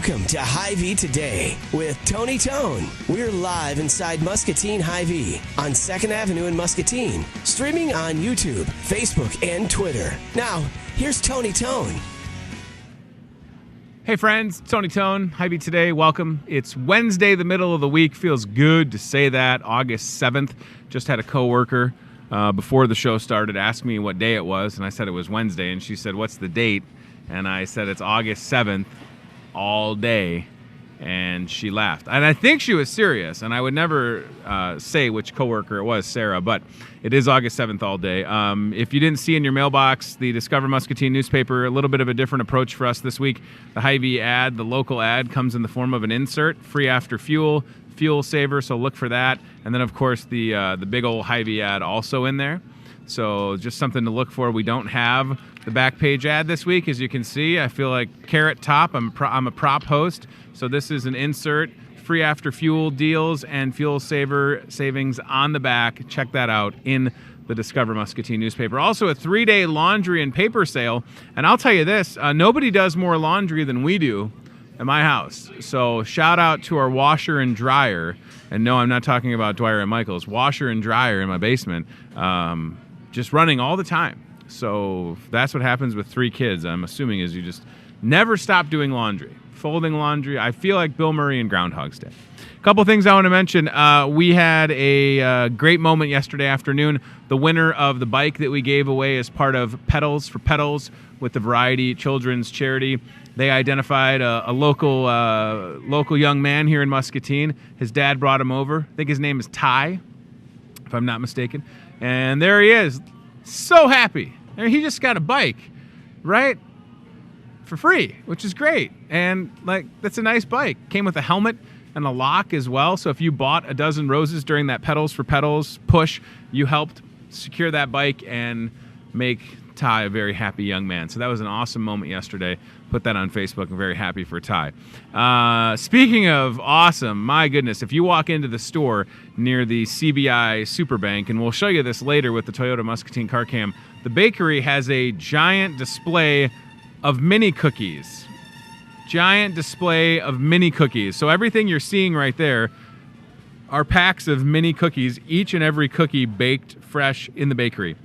Welcome to Hy-Vee Today with Tony Tone. We're live inside Muscatine Hy-Vee on 2nd Avenue in Muscatine, streaming on YouTube, Facebook, and Twitter. Now, here's Tony Tone. Hey friends, Tony Tone, Hy-Vee Today, welcome. It's Wednesday, the middle of the week. Feels good to say that, August 7th. Just had a coworker before the show started ask me what day it was, and I said it was Wednesday, and she said, what's the date? And I said, it's August 7th, all day, and she laughed. And I think she was serious, and I would never say which coworker it was, Sarah, but it is August 7th all day. If you didn't see in your mailbox the Discover Muscatine newspaper, a little bit of a different approach for us this week. The Hy-Vee ad, the local ad, comes in the form of an insert, free after fuel, fuel saver, so look for that. And then, of course, the big old Hy-Vee ad also in there. So just something to look for. We don't have the back page ad this week, as you can see. I feel like Carrot Top. I'm a prop host, so this is an insert, free after fuel deals and fuel savings on the back. Check that out in the Discover Muscatine newspaper. Also, a 3-day laundry and paper sale. And I'll tell you this, nobody does more laundry than we do at my house. So shout out to our washer and dryer. And no, I'm not talking about Dwyer and Michael's. Washer and dryer in my basement. Just running all the time. So that's what happens with 3 kids, I'm assuming, is you just never stop doing laundry. Folding laundry. I feel like Bill Murray in Groundhog's Day. A couple things I want to mention. We had a great moment yesterday afternoon. The winner of the bike that we gave away as part of Pedals for Pedals with the Variety Children's Charity. They identified a local young man here in Muscatine. His dad brought him over. I think his name is Ty, if I'm not mistaken. And there he is, so happy. I mean, he just got a bike, right? For free, which is great. And that's a nice bike. Came with a helmet and a lock as well. So if you bought a dozen roses during that Pedals for Pedals push, you helped secure that bike and make Ty a very happy young man. So that was an awesome moment yesterday. Put that on Facebook. I'm very happy for Ty. Speaking of awesome, my goodness, if you walk into the store near the CBI Superbank, and we'll show you this later with the Toyota Muscatine Car Cam, the bakery has a giant display of mini cookies. Giant display of mini cookies. So everything you're seeing right there are packs of mini cookies, each and every cookie baked fresh in the bakery.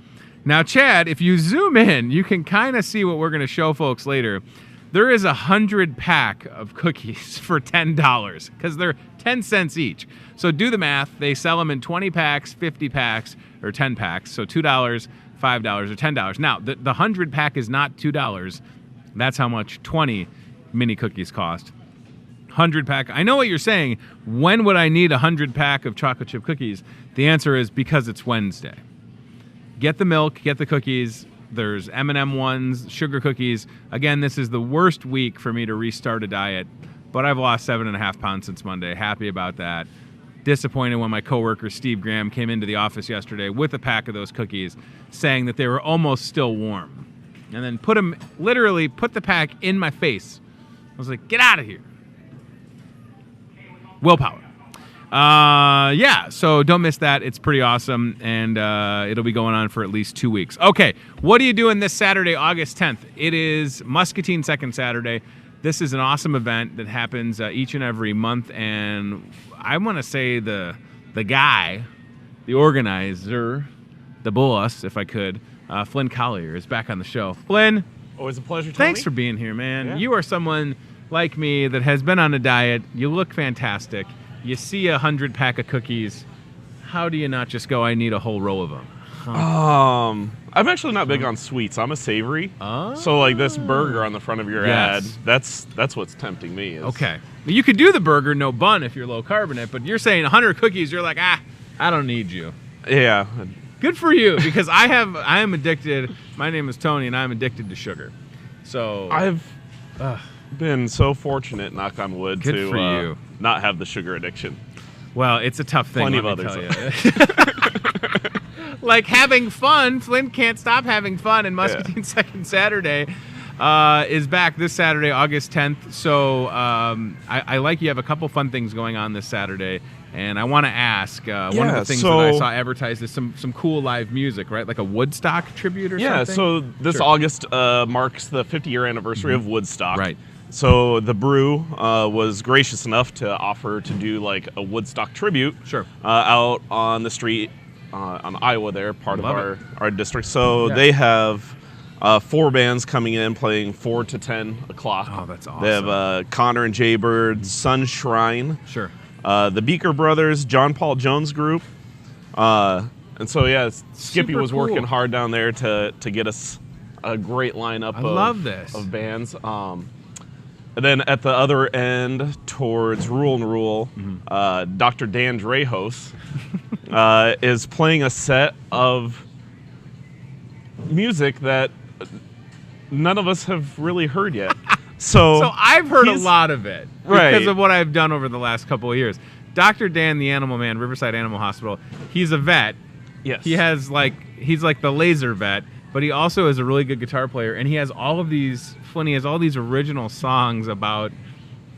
Now, Chad, if you zoom in, you can kind of see what we're going to show folks later. There is 100 pack of cookies for $10 because they're 10 cents each. So do the math. They sell them in 20 packs, 50 packs, or 10 packs. So $2, $5, or $10. Now, the 100 pack is not $2. That's how much 20 mini cookies cost. 100 pack. I know what you're saying. When would I need 100 pack of chocolate chip cookies? The answer is because it's Wednesday. Get the milk, get the cookies. There's M&M ones, sugar cookies. Again, this is the worst week for me to restart a diet, but I've lost 7.5 pounds since Monday. Happy about that. Disappointed when my coworker Steve Graham came into the office yesterday with a pack of those cookies, saying that they were almost still warm, and then put the pack in my face. I was like, get out of here. Willpower. So don't miss that. It's pretty awesome, and it'll be going on for at least 2 weeks. Okay, what are you doing this Saturday, August 10th? It is Muscatine Second Saturday. This is an awesome event that happens each and every month, and I want to say the guy, the organizer, the boss, if I could, Flynn Collier is back on the show. Flynn. Always a pleasure, Tony. Thanks for being here, man. Yeah. You are someone like me that has been on a diet. You look fantastic. You see 100 pack of cookies. How do you not just go, I need a whole row of them? I'm actually not big on sweets. I'm a savory. Oh. So like this burger on the front of your ad, that's what's tempting me. Okay. You could do the burger, no bun, if you're low carb in it, but you're saying 100 cookies, you're like, I don't need you. Yeah. Good for you, because I am addicted. My name is Tony, and I'm addicted to sugar. So I've been so fortunate, knock on wood, Good to for you. Not have the sugar addiction. Well, it's a tough thing. Plenty let of me others. tell you. Like having fun. Flynn can't stop having fun, and Muscatine Second Saturday is back this Saturday, August 10th. So I like you have a couple fun things going on this Saturday. And I want to ask, one of the things that I saw advertised is some cool live music, right? Like a Woodstock tribute or something? Yeah, so this August marks the 50-year anniversary of Woodstock. Right. So the brew was gracious enough to offer to do like a Woodstock tribute. Sure. Out on the street on Iowa there, part Love of our district. So Yeah. they have 4 bands coming in playing 4 to 10 o'clock. Oh, that's awesome. They have Connor and Jaybird, Sun Shrine, Sure. the Beaker Brothers, John Paul Jones Group. And so, yeah, Skippy Super was working cool. hard down there to get us a great lineup love this. of bands. And then at the other end, towards Rule and Rule, Dr. Dan Drehos is playing a set of music that none of us have really heard yet. So I've heard a he's- like of it Right. because of what I've done over the last couple of years. Dr. Dan, the Animal Man, Riverside Animal Hospital, he's a vet. Yes. He's like the laser vet, but he also is a really good guitar player, and he has all these original songs about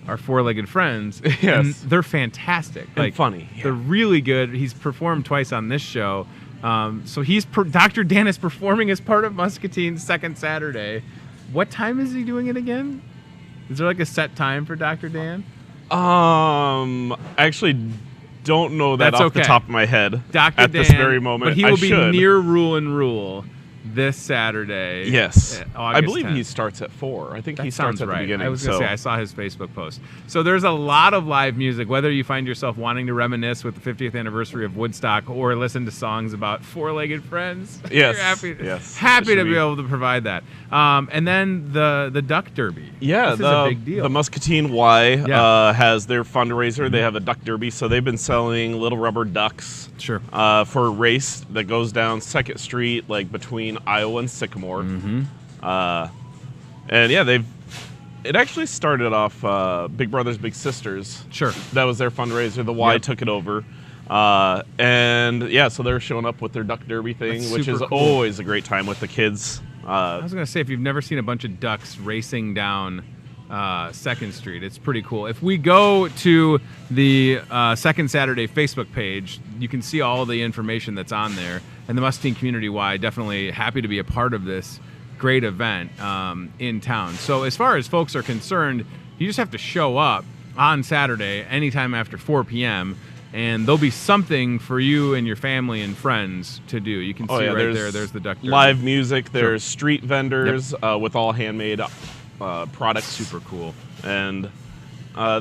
our four-legged friends. Yes. And they're fantastic. And funny, yeah. They're really good. He's performed twice on this show. So Dr. Dan is performing as part of Muscatine's second Saturday. What time is he doing it again? Is there like a set time for Dr. Dan? I actually don't know that That's off the okay. top of my head Dr. at Dan, this very moment. but he I will be should. near Rule and Rule this Saturday. Yes. I August believe 10th. he starts at 4. I think That he starts sounds at right. the beginning. I was going to so. say, I saw his Facebook post. So there's a lot of live music, whether you find yourself wanting to reminisce with the 50th anniversary of Woodstock or listen to songs about four-legged friends. Yes, You're yes, happy it to should be be. able to provide that. And then the Duck Derby. Yeah, this is a big deal. the Muscatine Y Yeah. has their fundraiser. They have a duck derby, so they've been selling little rubber ducks Sure. for a race that goes down 2nd Street, like between Iowa and Sycamore. Mm-hmm. And yeah, it actually started off Big Brothers Big Sisters. Sure. That was their fundraiser. The Y Yep. took it over. And yeah, so they're showing up with their duck derby thing, That's which super is cool. always a great time with the kids. I was going to say, if you've never seen a bunch of ducks racing down 2nd Street, it's pretty cool. If we go to the Second Saturday Facebook page, you can see all the information that's on there. And the Muscatine Community Y, definitely happy to be a part of this great event in town. So as far as folks are concerned, you just have to show up on Saturday anytime after 4 p.m., and there'll be something for you and your family and friends to do. You can see right there's the duck derby. Live music. There's street vendors with all handmade products. Super cool. And I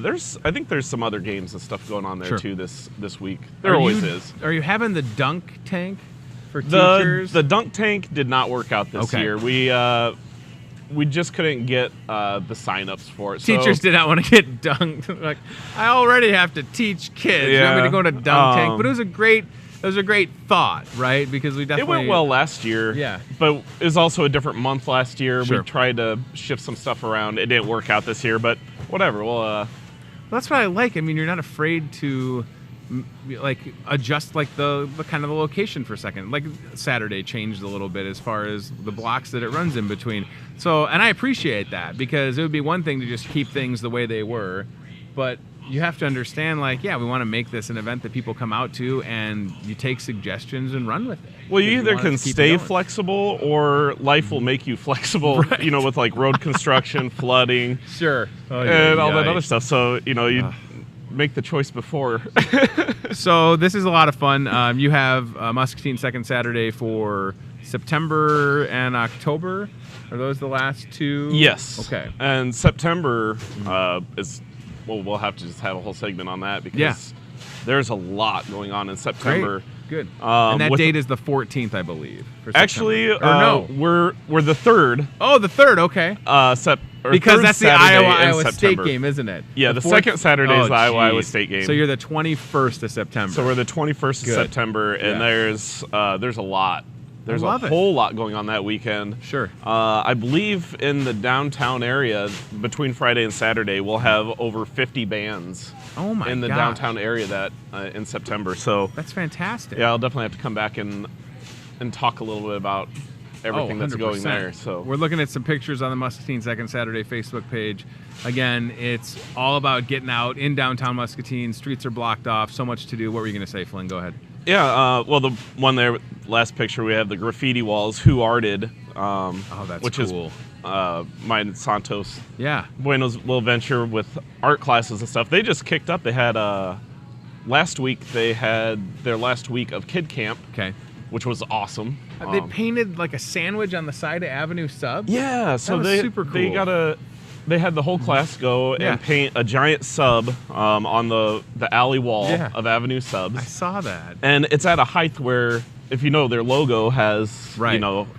think there's some other games and stuff going on there Sure. too this week. There always is. Are you having the dunk tank for teachers? The dunk tank did not work out this Okay. year. We just couldn't get the signups for it. So- Teachers did not want to get dunked. Like, I already have to teach kids. You want me to go to dunk tank? But it was a great thought, right? Because we It definitely went well last year. Yeah. But it was also a different month last year. Sure. We tried to shift some stuff around. It didn't work out this year, but whatever. Well, That's what I like. I mean, you're not afraid to like adjust like the kind of the location for a second. Like Saturday changed a little bit as far as the blocks that it runs in between. So, and I appreciate that, because it would be one thing to just keep things the way they were, but you have to understand, like, yeah, we want to make this an event that people come out to, and you take suggestions and run with it. well, you Because either want it can to keep it stay going. flexible or life will make you flexible, Right. you know, with like road construction, flooding, Sure. Oh, and all that other stuff. So, you know, you make the choice before. So this is a lot of fun. You have Muscatine Second Saturday for September and October. Are those the last two? Yes. Okay. And September is, well, we'll have to just have a whole segment on that because there's a lot going on in September. Great. Good. And that with- date is the 14th, I believe. for Actually, September. Or no. we're the third. Oh, the 3rd. Okay. Because Because that's the Iowa State game, isn't it? Yeah, the 4th second Saturday is the Iowa geez. State game. So you're the 21st of September. So we're the 21st Good. of September, and Yeah. there's a lot. There's a love it. whole lot going on that weekend. Sure. I believe in the downtown area, between Friday and Saturday, we'll have over 50 bands Oh my in the gosh. downtown area that in September. So That's fantastic. yeah, I'll definitely have to come back and talk a little bit about everything that's going 100%. there. So We're looking at some pictures on the Muscatine Second Saturday Facebook page. Again, it's all about getting out in downtown Muscatine. Streets are blocked off. So much to do. What were you going to say, Flynn? Go ahead. yeah, well, the one there, last picture, we have the graffiti walls, Who Arted, Oh, that's which cool. mine and Santos. Yeah. Bueno's little venture with art classes and stuff. They just kicked up. They had last week. They had their last week of kid camp. Okay. Which was awesome. They painted like a sandwich on the side of Avenue Sub. Yeah, so was super cool. They had the whole class go and paint a giant sub on the alley wall of Avenue Subs. I saw that. And it's at a height where, if you know, their logo has,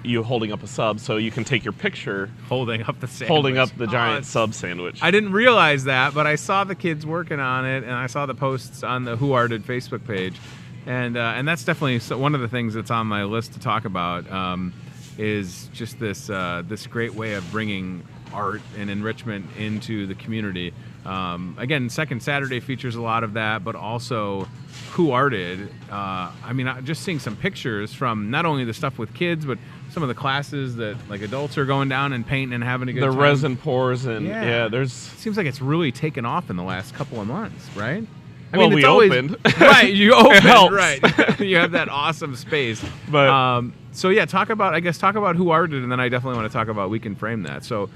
you holding up a sub, so you can take your picture holding up the sandwich. Holding up the giant sub sandwich. I didn't realize that, but I saw the kids working on it, and I saw the posts on the Who Arted Facebook page. And that's definitely one of the things that's on my list to talk about is just this great way of bringing art and enrichment into the community. Again, Second Saturday features a lot of that, but also Who Arted. I mean, just seeing some pictures from not only the stuff with kids, but some of the classes that like adults are going down and painting and having a good time. The resin pours and there's. Seems like it's really taken off in the last couple of months, right? I mean, it's we opened. Right, you opened, helps. right. You have that awesome space. But so yeah, talk about Who Arted, and then I definitely want to talk about We Can Frame That. So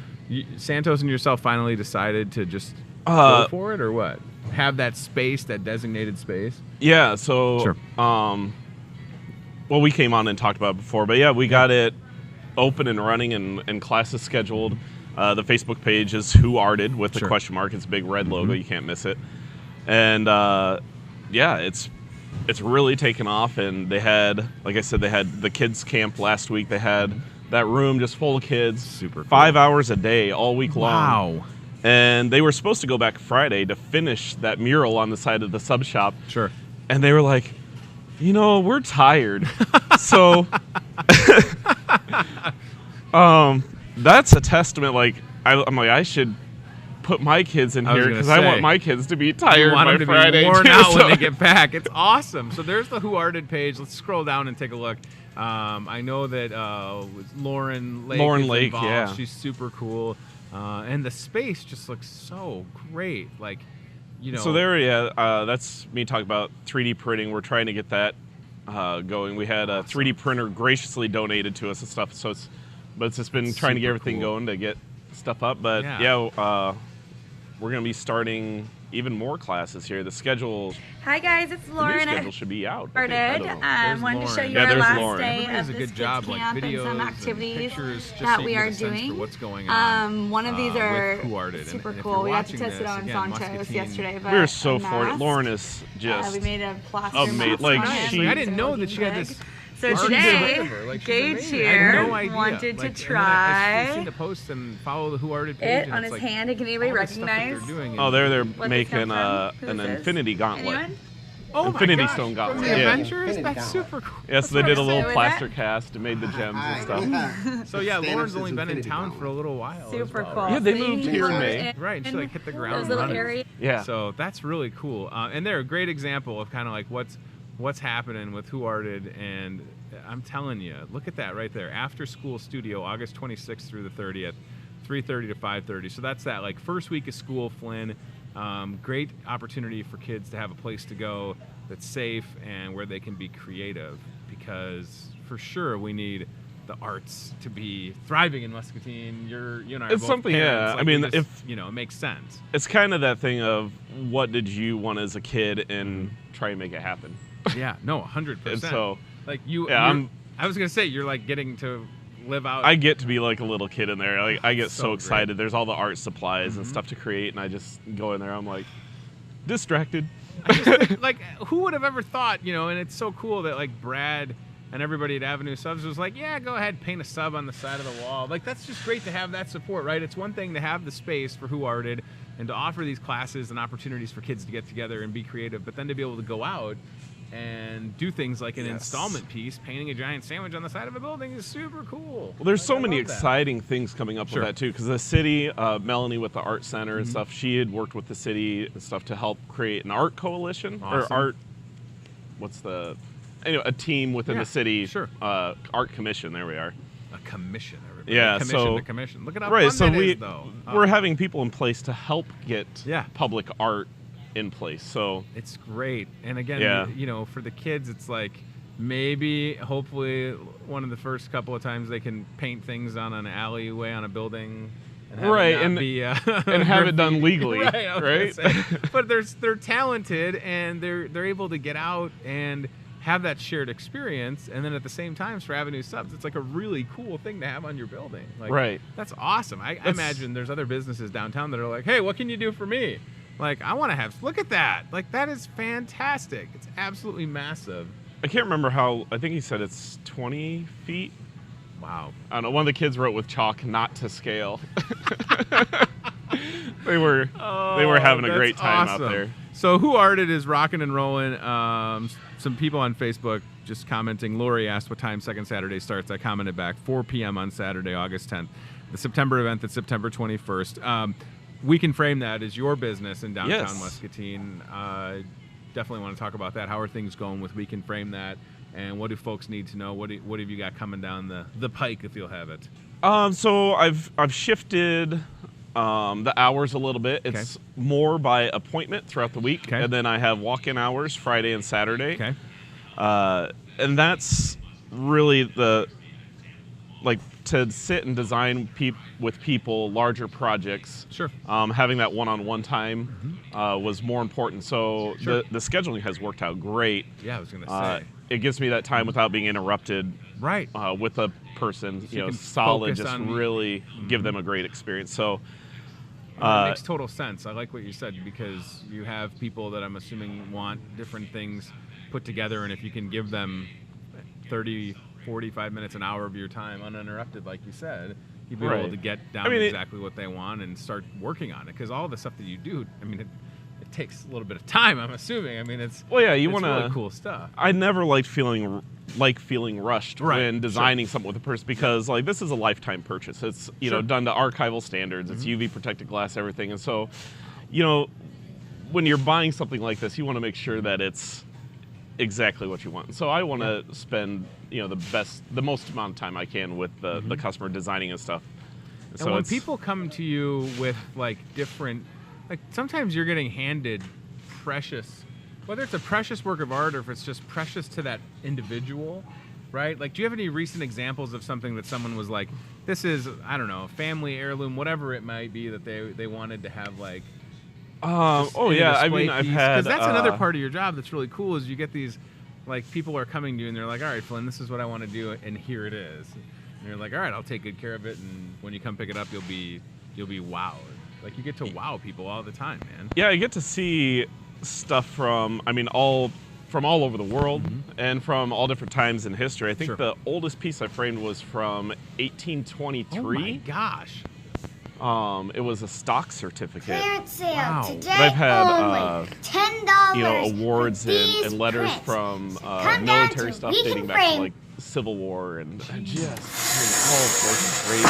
Santos and yourself finally decided to just go for it, or what? Have that space, that designated space? Yeah, so sure. Well, we came on and talked about it before, but yeah, we got it open and running and classes scheduled. The Facebook page is Who Arted with the question mark. It's a big red logo. You can't miss it. And it's really taken off. And they had, like I said, they had the kids camp last week. They had that room just full of kids. Super cool. 5 hours a day, all week long. Wow. And they were supposed to go back Friday to finish that mural on the side of the sub shop. Sure. And they were like, we're tired. So that's a testament. Like, I'm like, I should put my kids in here because I want my kids to be tired by Friday. Be worn out when they get back. It's awesome. So there's the Who Arted page. Let's scroll down and take a look. I know that Lauren Lake is involved. Yeah. She's super cool. And the space just looks so great. Like, So there, that's me talking about 3D printing. We're trying to get that going. We had a 3D printer graciously donated to us and stuff. So it's just been trying to get everything going to get stuff up. But we're going to be starting even more classes here. The schedule. Hi guys, it's Lauren. The new schedule should be out. Wanted to show you our last day of a this good job, kids like camp videos and some activities just that so we are doing. What's going on? One of these are super cool. We got to test it on Santos yesterday. But we were so fortunate. Lauren is just we made a plaster amazing. mask. Like I didn't know that she had this. So today, Gage here wanted to try I've seen the posts and follow the Who Arted page. it on his hand. Can anybody recognize? They're making an Infinity Gauntlet. Anyone? Oh Infinity Stone Gauntlet. From the Adventures? That's super cool. Yes, they did a little plaster cast and made the gems and stuff. So yeah, Lauren's only been in town for a little while. Super cool. Yeah, they moved here in May. Right, she like hit the ground running. running. Yeah. So that's really cool. And they're a great example of kind of like what's happening with Who Arted, and I'm telling you, look at that right there. After School Studio, August 26th through the 30th, 3:30 to 5:30. So that's that like first week of school, Flynn. Great opportunity for kids to have a place to go that's safe and where they can be creative, because for sure we need the arts to be thriving in Muscatine. You and I are it's both something, parents. Like, I mean, just, if it makes sense. It's kind of that thing of what did you want as a kid and try and make it happen. Yeah, no, 100%. And so, like I was gonna say you're like getting to live out. I get to be like a little kid in there. Like I get so excited. Great. There's all the art supplies and stuff to create, and I just go in there. I'm like distracted. Like who would have ever thought? And it's so cool that like Brad and everybody at Avenue Subs was like, yeah, go ahead, paint a sub on the side of the wall. Like that's just great to have that support, right? It's one thing to have the space for Who Arted and to offer these classes and opportunities for kids to get together and be creative, but then to be able to go out and do things like an installment piece, painting a giant sandwich on the side of a building is super cool. Well, there's so many exciting things coming up with that too, because the city, Melanie with the art center and stuff, she had worked with the city and stuff to help create an art coalition or art. A team within the city. Art commission. There we are. A commission. Everybody. Yeah. Commission. Look at how fun that is, though. We're having people in place to help get public art in place. So it's great. And again, for the kids, it's like maybe, hopefully, one of the first couple of times they can paint things on an alleyway on a building. And have right, it and not be, and have it done legally, right? But they're talented, and they're able to get out and have that shared experience, and then at the same time, for Avenue Subs, it's like a really cool thing to have on your building. Like, right. That's awesome. I imagine there's other businesses downtown that are like, hey, what can you do for me? Like, I want to have, look at that. Like, that is fantastic. It's absolutely massive. I can't remember how, I think he said it's 20 feet. Wow. I don't know, one of the kids wrote with chalk, not to scale. They were having a great time out there. So Who Arted is rocking and rolling. Some people on Facebook just commenting. Lori asked what time Second Saturday starts. I commented back, 4 p.m. on Saturday, August 10th. The September event that's September 21st. We Can Frame That is your business in downtown Muscatine. Definitely want to talk about that. How are things going with We Can Frame That? And what do folks need to know? What have you got coming down the pike, if you'll have it? So I've shifted the hours a little bit. It's more by appointment throughout the week, and then I have walk-in hours Friday and Saturday. Okay. And that's really to sit and design with people larger projects. Sure. Having that one-on-one time was more important. So the scheduling has worked out great. Yeah, I was going to say. It gives me that time without being interrupted. Right. With a person, So solid, just really give them a great experience. So it makes total sense. I like what you said, because you have people that I'm assuming want different things put together, and if you can give them 30, 45 minutes, an hour of your time uninterrupted, like you said, you'll be able to get down to exactly what they want and start working on it. Because all the stuff that you do, I mean, it takes a little bit of time, I'm assuming. I mean, it's really cool stuff. I never liked feeling rushed when designing something with a person, because this is a lifetime purchase. It's done to archival standards. It's UV protected glass, everything. And so, when you're buying something like this, you want to make sure that it's exactly what you want. And so I want to spend the most amount of time I can with the customer designing and stuff. And so when people come to you with different, sometimes you're getting handed precious, whether it's a precious work of art or if it's just precious to that individual, right? Like, do you have any recent examples of something that someone was like, this is, I don't know, family heirloom, whatever it might be, that they wanted to have I mean, I've had, because that's another part of your job that's really cool, is you get these, people are coming to you and they're like, all right, Flynn, this is what I want to do, and here it is. And you're like, all right, I'll take good care of it, and when you come pick it up, you'll be wowed. Like, you get to wow people all the time, man. Yeah, I get to see stuff from all over the world and from all different times in history. I think the oldest piece I framed was from 1823. Oh my gosh. It was a stock certificate. Clearance sale today. But I've had only $10. awards and letters from military stuff dating back to Civil War and just all sorts of great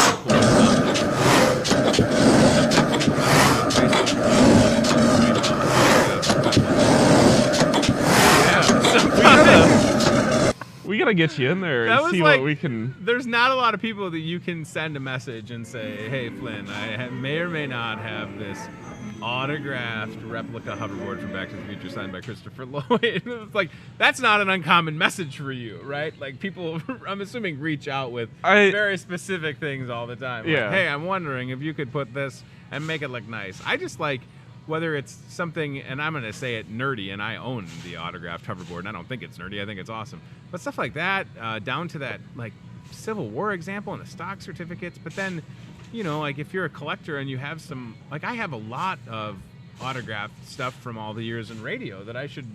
we gotta get you in there and see what we can. There's not a lot of people that you can send a message and say, hey, Flynn, I may or may not have this autographed replica hoverboard from Back to the Future signed by Christopher Lloyd. It's that's not an uncommon message for you, right? People, I'm assuming, reach out with very specific things all the time. Yeah. Hey, I'm wondering if you could put this and make it look nice. I just whether it's something, and I'm going to say it, nerdy, and I own the autographed hoverboard, and I don't think it's nerdy, I think it's awesome. But stuff like that, down to that, Civil War example and the stock certificates, but then, if you're a collector and you have some, I have a lot of autographed stuff from all the years in radio that I should,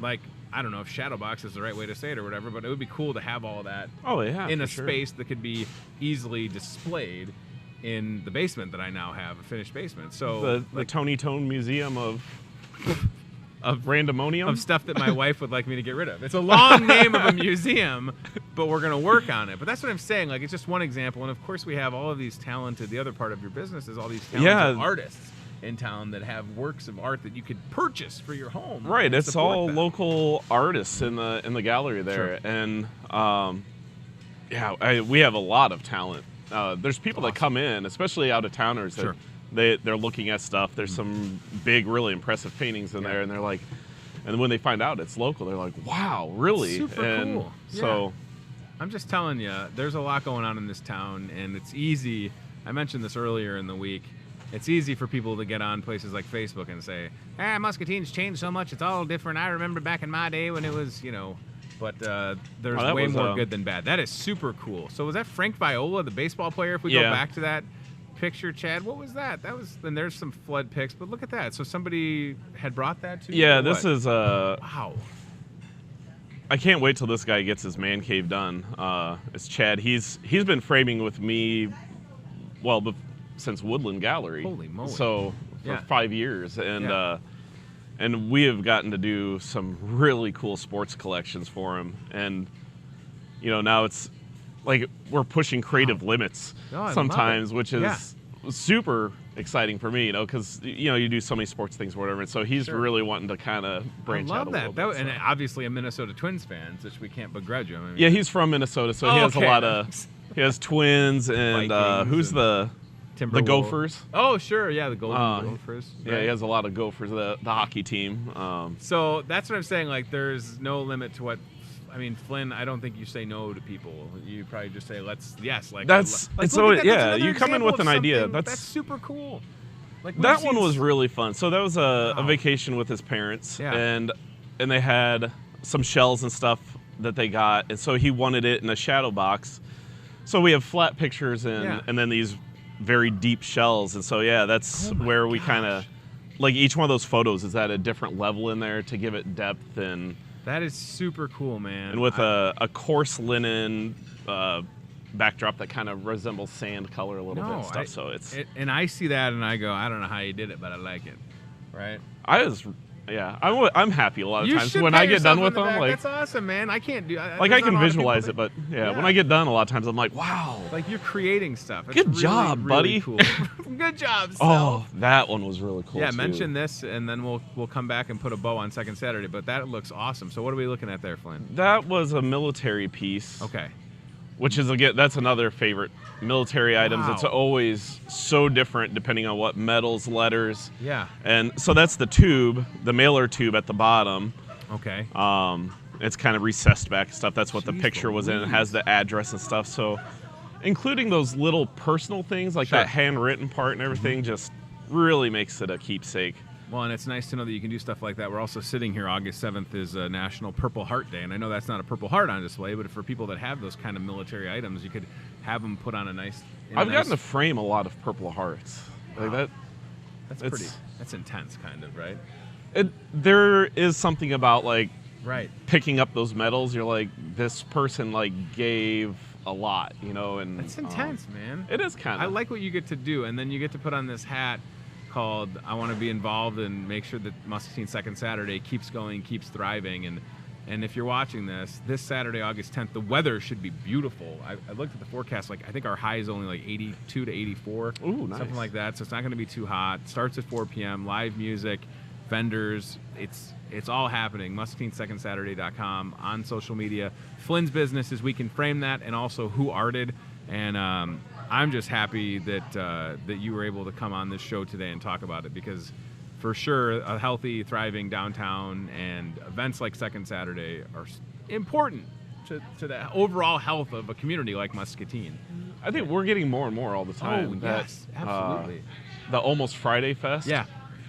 I don't know if Shadowbox is the right way to say it or whatever, but it would be cool to have all of that in a space that could be easily displayed in the basement that I now have, a finished basement. So the Tony Tone Museum of randomonium, of stuff that my wife would like me to get rid of. It's a long name of a museum, but we're going to work on it. But that's what I'm saying. It's just one example. And of course, we have all of these talented. The other part of your business is all these talented artists in town that have works of art that you could purchase for your home. Right. It's all local artists in the gallery there, and we have a lot of talent. There's people that come in, especially out-of-towners, that they're looking at stuff. There's some big, really impressive paintings in there, and they're like, And when they find out it's local, they're like, wow, really? Super cool. So I'm just telling you, there's a lot going on in this town, and it's easy. I mentioned this earlier in the week. It's easy for people to get on places like Facebook and say, Muscatine's changed so much, it's all different. I remember back in my day when it was, but there's way more good than bad. That is super cool. So was that Frank Viola, the baseball player? If we go back to that picture, Chad, what was that? And there's some flood pics, but look at that. So somebody had brought that to you? Yeah, this is wow. I can't wait till this guy gets his man cave done. It's Chad. He's been framing with me, since Woodland Gallery. Holy moly! So for 5 years, and we have gotten to do some really cool sports collections for him. And now it's like we're pushing creative limits sometimes, which is super exciting for me, because you do so many sports things or whatever. And so he's really wanting to kind of branch out a little bit. And obviously a Minnesota Twins fan, which we can't begrudge him. I mean, yeah, he's from Minnesota, so he has a lot of. He has Twins and who's the Gophers? Oh, sure, yeah, the Golden Gophers. Right? Yeah, he has a lot of Gophers, the hockey team. So that's what I'm saying. Like, there's no limit to what. I mean, Flynn, I don't think you say no to people. You probably just say, yes. Like that's like, so. Yeah, you come in with an idea. That's super cool. Like that one was really fun. So that was a vacation with his parents, and they had some shells and stuff that they got, and so he wanted it in a shadow box. So we have flat pictures and then these very deep shells, and so that's where we kind of like each one of those photos is at a different level in there to give it depth. And that is super cool, man. And with a coarse linen backdrop that kind of resembles sand color a little bit and stuff. So and I see that and I go, I don't know how you did it, but I like it. Right? I'm happy a lot of times when I get done with them. Like, that's awesome, man. I can't do. I can visualize it, but when I get done, a lot of times I'm like, wow. Like you're creating stuff. Good job, really buddy. Cool. Good job. Oh, that one was really cool. Yeah, too. mention this, and then we'll come back and put a bow on Second Saturday. But that looks awesome. So what are we looking at there, Flynn? That was a military piece. Okay. Which is that's another favorite military items. It's always so different depending on what metals, letters. Yeah. And so that's the tube, the mailer tube at the bottom. Okay. It's kind of recessed back and stuff. That's what the picture was in. It has the address and stuff. So including those little personal things like that handwritten part and everything just really makes it a keepsake. Well, and it's nice to know that you can do stuff like that. We're also sitting here. August 7th is National Purple Heart Day, and I know that's not a Purple Heart on display, but for people that have those kind of military items, you could have them put on a nice. I've gotten to frame a lot of Purple Hearts. Like that. That's pretty. That's intense, kind of, right? There is something about like picking up those medals. You're like, this person like gave a lot, and it's intense, man. It is kind of. I like what you get to do, and then you get to put on this hat called I want to be involved and make sure that Muscatine Second Saturday keeps going, keeps thriving. And if you're watching this Saturday, August 10th, the weather should be beautiful. I looked at the forecast, like I think our high is only like 82 to 84. Ooh, nice. Something like that. So it's not going to be too hot. Starts at 4 p.m. Live music, vendors. It's all happening. MuscatineSecondSaturday.com, on social media. Flynn's business is We Can Frame That, and also Who Arted. And I'm just happy that you were able to come on this show today and talk about it, because for sure a healthy, thriving downtown and events like Second Saturday are important to the overall health of a community like Muscatine. I think we're getting more and more all the time. Oh, yes, absolutely. The Almost Friday Fest. Yeah.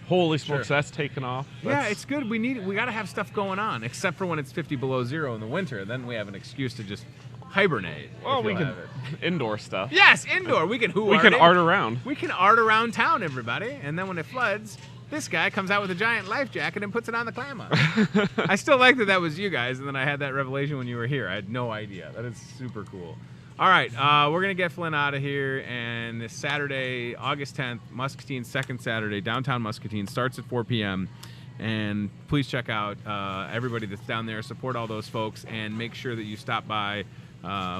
Holy smokes, that's taken off. It's good. We got to have stuff going on, except for when it's 50 below zero in the winter. Then we have an excuse to just hibernate. Well, we can indoor stuff. Yes, indoor. We can art around. We can art around town, everybody. And then when it floods, this guy comes out with a giant life jacket and puts it on the clam up. I still like that was you guys, and then I had that revelation when you were here. I had no idea. That is super cool. All right, we're going to get Flynn out of here, and this Saturday, August 10th, Muscatine Second Saturday, downtown Muscatine, starts at 4 p.m., and please check out everybody that's down there. Support all those folks, and make sure that you stop by.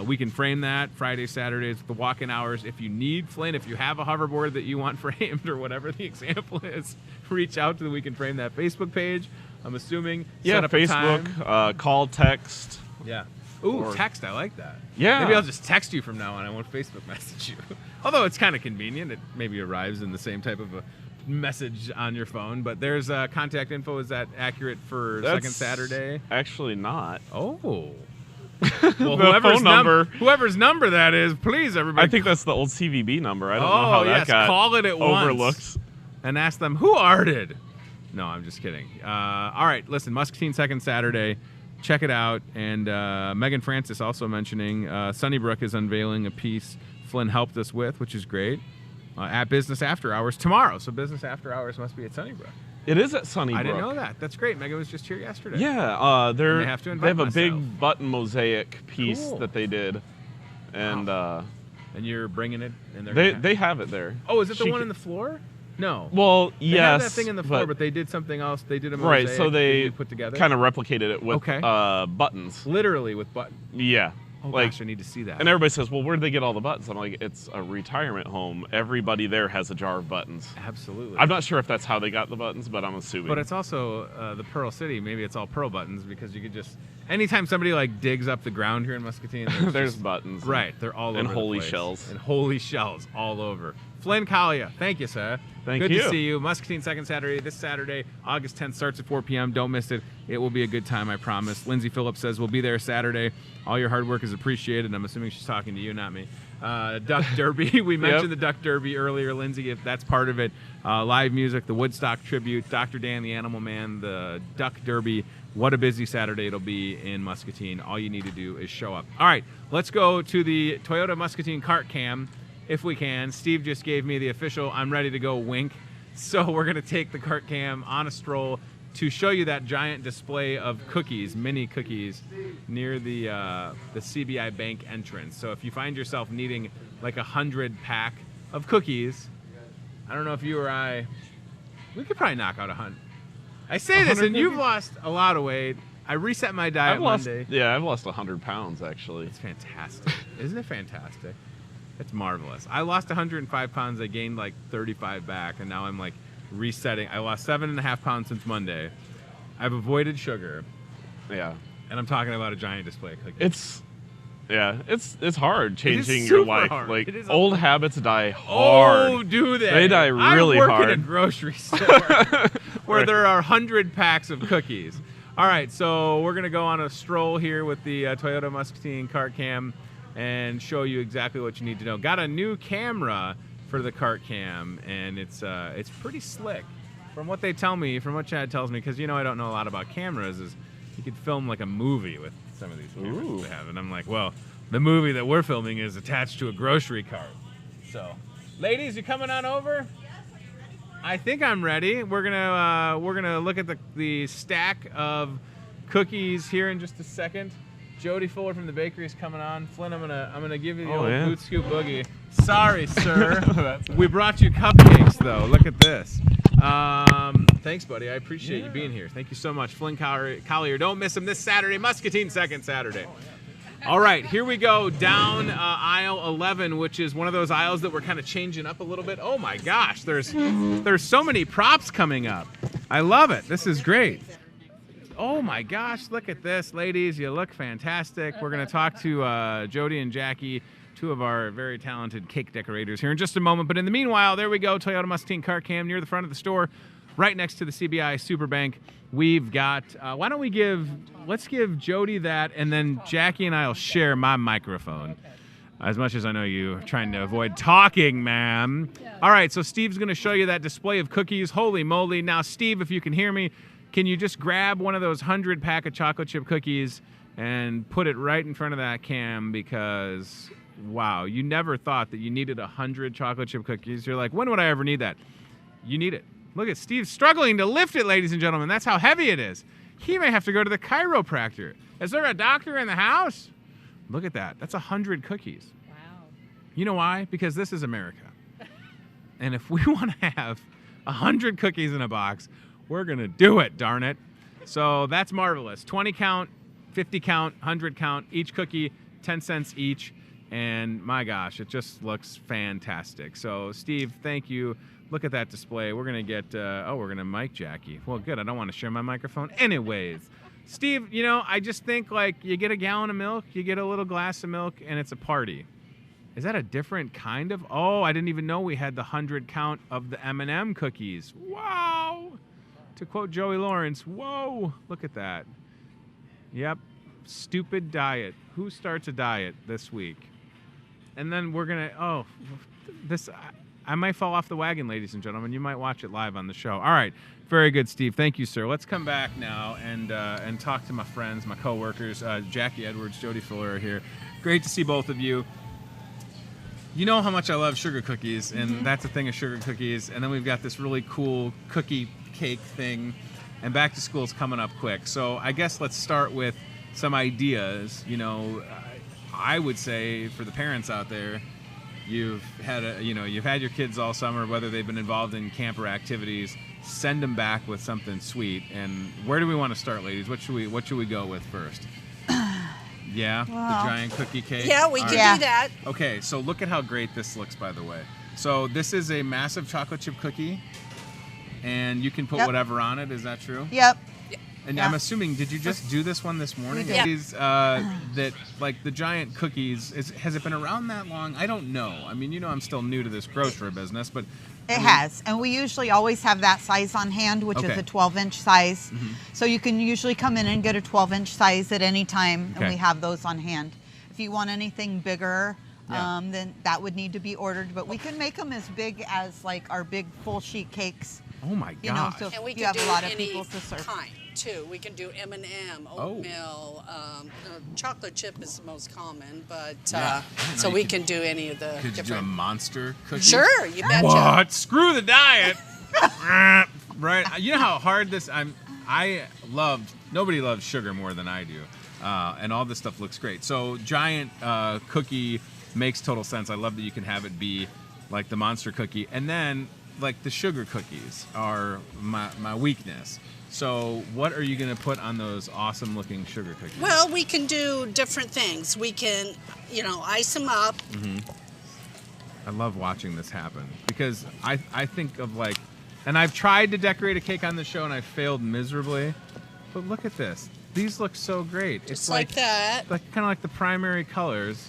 We Can Frame That, Friday, Saturdays, the walk-in hours. If you need Flynn, if you have a hoverboard that you want framed or whatever the example is, reach out to the We Can Frame That Facebook page. I'm assuming. Yeah, set up Facebook, call, text. Yeah. Ooh, text. I like that. Yeah. Maybe I'll just text you from now on. I won't Facebook message you. Although it's kind of convenient. It maybe arrives in the same type of a message on your phone. But there's contact info. Is that accurate for second Saturday? Actually not. Oh. Well, whoever's number that is, please, everybody. I think that's the old CVB number. I don't know how that got call it at overlooked. Once and ask them who arted. No, I'm just kidding. All right, listen, Muscatine second Saturday. Check it out. And Megan Francis also mentioning Sunnybrook is unveiling a piece Flynn helped us with, which is great, at Business After Hours tomorrow. So Business After Hours must be at Sunnybrook. It is at Sunnybrook. I didn't know that. That's great. Megan was just here yesterday. Yeah, they have a big button mosaic piece that they did, and and you're bringing it. And they have it there. Oh, is it the one in the floor? No. Well, they yes. have that thing in the floor, but they did something else. They did a mosaic. Right, so they put together. kind of replicated it with buttons. Literally with buttons. Yeah. Oh, gosh, I need to see that. And everybody says, well, where did they get all the buttons? I'm like, it's a retirement home. Everybody there has a jar of buttons. Absolutely. I'm not sure if that's how they got the buttons, but I'm assuming. But it's also the Pearl City. Maybe it's all Pearl buttons because you could just... Anytime somebody like digs up the ground here in Muscatine, there's buttons. Right, they're all over and the holy place. shells. And holy shells all over. Flynn Collier, thank you, sir. Thank you. Good to see you. Muscatine second Saturday. This Saturday, August 10th, starts at 4 p.m. Don't miss it. It will be a good time, I promise. Lindsay Phillips says we'll be there Saturday. All your hard work is appreciated. I'm assuming she's talking to you, not me. Duck Derby. We mentioned the Duck Derby earlier, Lindsay, if that's part of it. Live music, the Woodstock tribute, Dr. Dan the Animal Man, the Duck Derby. What a busy Saturday it'll be in Muscatine. All you need to do is show up. All right, let's go to the Toyota Muscatine cart cam, if we can. Steve just gave me the official I'm ready to go wink. So we're going to take the cart cam on a stroll to show you that giant display of cookies, mini cookies, near the CBI Bank entrance. So if you find yourself needing like 100 pack of cookies, I don't know if you or I, we could probably knock out 100. I say this, and you've lost a lot of weight. I reset my diet Monday. Yeah, I've lost 100 pounds, actually. It's fantastic. Isn't it fantastic? It's marvelous. I lost 105 pounds. I gained like 35 back, and now I'm like resetting. I lost 7.5 pounds since Monday. I've avoided sugar. Yeah. And I'm talking about a giant display cookie. It's hard changing your life. Hard. Like, old habits die hard. Oh, do they? They die really hard. I work in a grocery store where there are 100 packs of cookies. All right, so we're going to go on a stroll here with the Toyota Muscatine cart cam and show you exactly what you need to know. Got a new camera for the cart cam, and it's pretty slick. From what they tell me, from what Chad tells me, because I don't know a lot about cameras, is you could film like a movie with some of these cameras they have. And I'm like, well, the movie that we're filming is attached to a grocery cart. So, ladies, you coming on over? I think I'm ready. We're gonna look at the stack of cookies here in just a second. Jody Fuller from the bakery is coming on. Flynn, I'm gonna give you the old boot scoop boogie. Sorry, sir. We brought you cupcakes though. Look at this. Thanks, buddy. I appreciate you being here. Thank you so much, Flynn Collier. Don't miss him this Saturday, Muscatine second Saturday. All right, here we go down aisle 11, which is one of those aisles that we're kind of changing up a little bit. Oh my gosh, there's so many props coming up. I love it. This is great. Oh my gosh, look at this, ladies. You look fantastic. We're going to talk to Jody and Jackie, two of our very talented cake decorators, here in just a moment. But in the meanwhile, there we go, Toyota Muscatine cart cam near the front of the store, right next to the CBI Superbank. We've got, let's give Jody that, and then Jackie and I will share my microphone. Okay. As much as I know you're trying to avoid talking, ma'am. Yeah. All right, so Steve's going to show you that display of cookies. Holy moly. Now, Steve, if you can hear me, can you just grab one of those 100 pack of chocolate chip cookies and put it right in front of that cam? Because, wow, you never thought that you needed 100 chocolate chip cookies. You're like, when would I ever need that? You need it. Look at Steve struggling to lift it, ladies and gentlemen. That's how heavy it is. He may have to go to the chiropractor. Is there a doctor in the house? Look at that. That's 100 cookies. Wow. You know why? Because this is America. And if we want to have 100 cookies in a box, we're going to do it, darn it. So that's marvelous. 20 count, 50 count, 100 count, each cookie, 10 cents each. And my gosh, it just looks fantastic. So, Steve, thank you. Look at that display. We're going to get, we're going to mic Jackie. Well, good. I don't want to share my microphone. Anyways, Steve, I just think like you get a gallon of milk, you get a little glass of milk, and it's a party. Is that a different kind of? Oh, I didn't even know we had the 100 count of the M&M cookies. Wow. To quote Joey Lawrence, whoa, look at that. Yep. Stupid diet. Who starts a diet this week? And then we're going to, I might fall off the wagon, ladies and gentlemen. You might watch it live on the show. All right. Very good, Steve. Thank you, sir. Let's come back now and talk to my friends, my coworkers. Jackie Edwards, Jody Fuller are here. Great to see both of you. You know how much I love sugar cookies, and that's a thing of sugar cookies. And then we've got this really cool cookie cake thing, and back to school is coming up quick. So I guess let's start with some ideas. You know, I would say for the parents out there, you've had your kids all summer, whether they've been involved in camper activities. Send them back with something sweet. And where do we want to start, ladies? What should we go with first? Yeah, the giant cookie cake. Yeah, we can do that. Okay, so look at how great this looks, by the way. So this is a massive chocolate chip cookie, and you can put whatever on it. Is that true? Yep. And I'm assuming, did you just do this one this morning? Yeah. These, that, like, the giant cookies, has it been around that long? I don't know. I mean, I'm still new to this grocery business, but... It has. And we usually always have that size on hand, which is a 12-inch size. So you can usually come in and get a 12-inch size at any time, and we have those on hand. If you want anything bigger, then that would need to be ordered. But we can make them as big as, like, our big full sheet cakes. Oh, my God. So And we you can have do a lot of any people to serve. kind, too. We can do M&M, oatmeal, chocolate chip is the most common, but so we can do any of the Could you do a monster cookie? Sure, you betcha. What? Screw the diet. Right. You know how hard this... Nobody loves sugar more than I do. And all this stuff looks great. So giant cookie makes total sense. I love that you can have it be like the monster cookie. And then, like, the sugar cookies are my weakness. So what are you going to put on those awesome looking sugar cookies? Well, we can do different things. We can, ice them up. I love watching this happen because I think of, like, and I've tried to decorate a cake on the show and I failed miserably. But look at this. These look so great. Just like that. Like kind of like the primary colors.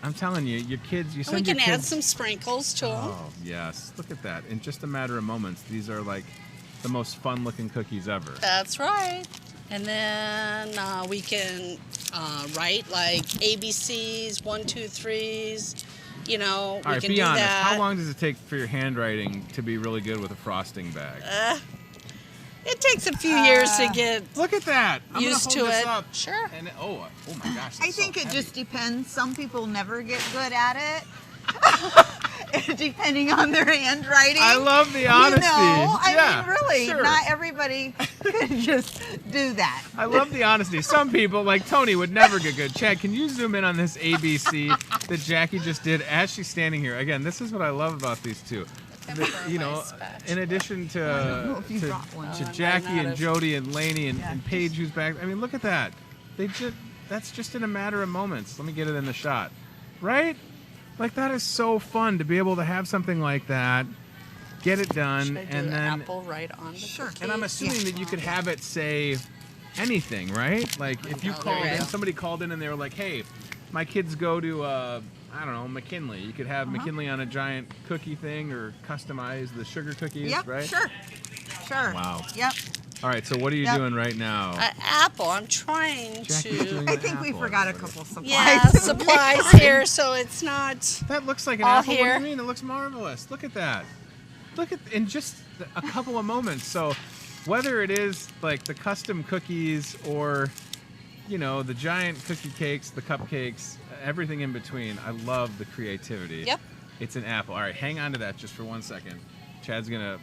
I'm telling you, your kids, you send your kids. We can add some sprinkles to them. Oh, yes. Look at that. In just a matter of moments, these are like the most fun looking cookies ever. That's right. And then we can write like ABCs, 1, 2, 3s. All right, we can be do honest. that. How long does it take for your handwriting to be really good with a frosting bag? It takes a few years to get Look at that. I'm used gonna hold to this it. up. Sure. And oh my gosh. I think it just depends. Some people never get good at it. Depending on their handwriting. I love the honesty. I mean, really, sure. Not everybody could just do that. I love the honesty. Some people, like Tony, would never get good. Chad, can you zoom in on this ABC that Jackie just did as she's standing here? Again, this is what I love about these two. In addition to Jackie and Jody and Lainey and Paige, who's back. I mean, look at that. That's just in a matter of moments. Let me get it in the shot. Right? Like, that is so fun to be able to have something like that, get it done, Should I do and the then apple right on the cookie? And I'm assuming that you could have it say anything, right? Like, if you called in, somebody called in and they were like, "Hey, my kids go to I don't know, McKinley." You could have McKinley on a giant cookie thing, or customize the sugar cookies, right? Sure. Wow. Yep. All right, so what are you doing right now? Apple. I'm trying Jackie's to. doing I the think we apple, forgot a everybody. couple supplies. Yeah, supplies here, so it's not. That looks like an all apple. here. What do you mean? It looks marvelous. Look at that. Look at in just a couple of moments. So whether it is like the custom cookies or the giant cookie cakes, the cupcakes, everything in between, I love the creativity. Yep. It's an apple. All right, hang on to that just for 1 second. Chad's gonna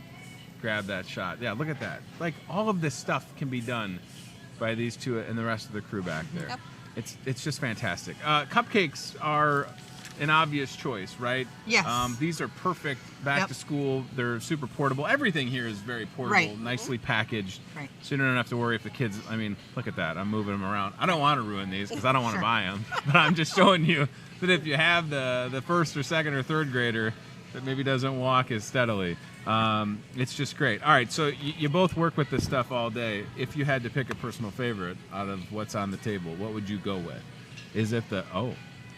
grab that shot. Yeah, look at that. Like, all of this stuff can be done by these two and the rest of the crew back there. Yep. It's just fantastic. Cupcakes are an obvious choice, right? Yes. These are perfect back to school. They're super portable. Everything here is very portable, nicely packaged. Right. So you don't have to worry if the kids, I mean, look at that. I'm moving them around. I don't want to ruin these because I don't want to buy them. But I'm just showing you that if you have the first or second or third grader that maybe doesn't walk as steadily, it's just great. All right, so you both work with this stuff all day. If you had to pick a personal favorite out of what's on the table, what would you go with? Is it the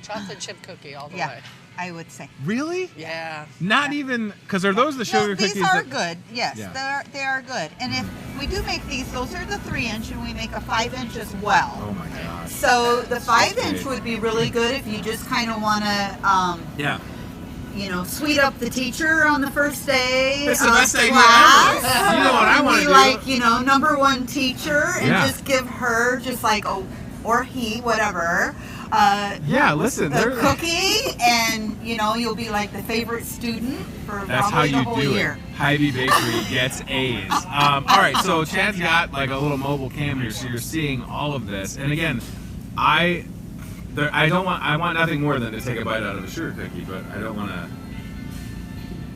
Chocolate chip cookie all the Yeah, way. I would say. Really? Yeah. Not even, because are those the sugar cookies? These are that, good. Yes, Yeah. they are good. And if we do make these, those are the 3-inch, and we make a 5-inch as well. Oh my gosh. So the 5-inch big. would be really good if you just kind of want to, Yeah. you know, sweet up the teacher on the first day. That's the best idea class. ever. You know what I want to Be do? like, you know, #1 teacher, and Yeah. just give her just like, or he, whatever. Yeah, listen. The cookie, and you know, you'll be like the favorite student for That's how probably the you whole do year. it. Hy-Vee Bakery gets A's. All right, so Chad's got like a little mobile cam here, so you're seeing all of this. And again, I want nothing more than to take a bite out of a sugar cookie, but I don't want to.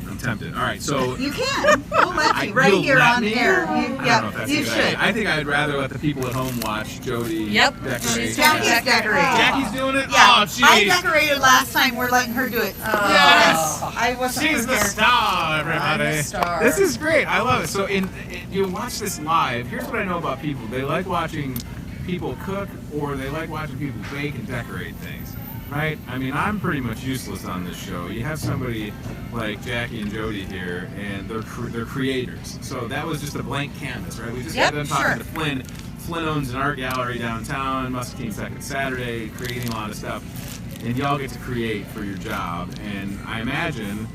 I'm tempted. All right, so You can. We'll let you right you'll here let on me? air. I don't know if that's You a good should. idea. I think I'd rather let the people at home watch Jody Yep. decorate. Jackie's decorating. Jackie's doing it. Yeah, Oh, I jeez. decorated last time. We're letting her do it. Yes. I wasn't She's the prepared. star, everybody. I'm the star. This is great. I love it. So, you watch this live. Here's what I know about people: they like watching people cook, or they like watching people bake and decorate things. Right? I mean, I'm pretty much useless on this show. You have somebody like Jackie and Jody here, and they're creators. So that was just a blank canvas, right? We just got done talking to Flynn. Flynn owns an art gallery downtown, Muscatine Second Saturday, creating a lot of stuff. And y'all get to create for your job. And I imagine,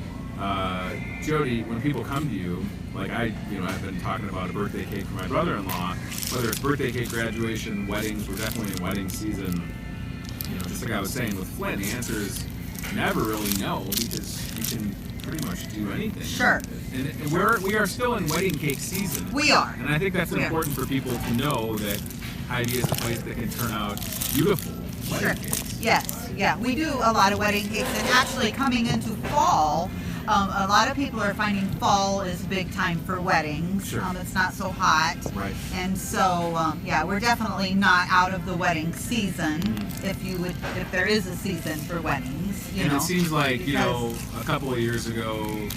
Jody, when people come to you, like I've been talking about a birthday cake for my brother-in-law, whether it's birthday cake, graduation, weddings, we're definitely in wedding season. You know, just like I was saying with Flynn, the answer is never really no, because you can pretty much do anything. Sure. And we are still in wedding cake season. We are. And I think that's important for people to know that Hy-Vee is a place that can turn out beautiful wedding cakes. Yes, yeah. We do a lot of wedding cakes, and actually coming into fall, a lot of people are finding fall is a big time for weddings. Sure. It's not so hot. Right. And so, we're definitely not out of the wedding season, if there is a season for weddings. You know, it seems like, a couple of years ago,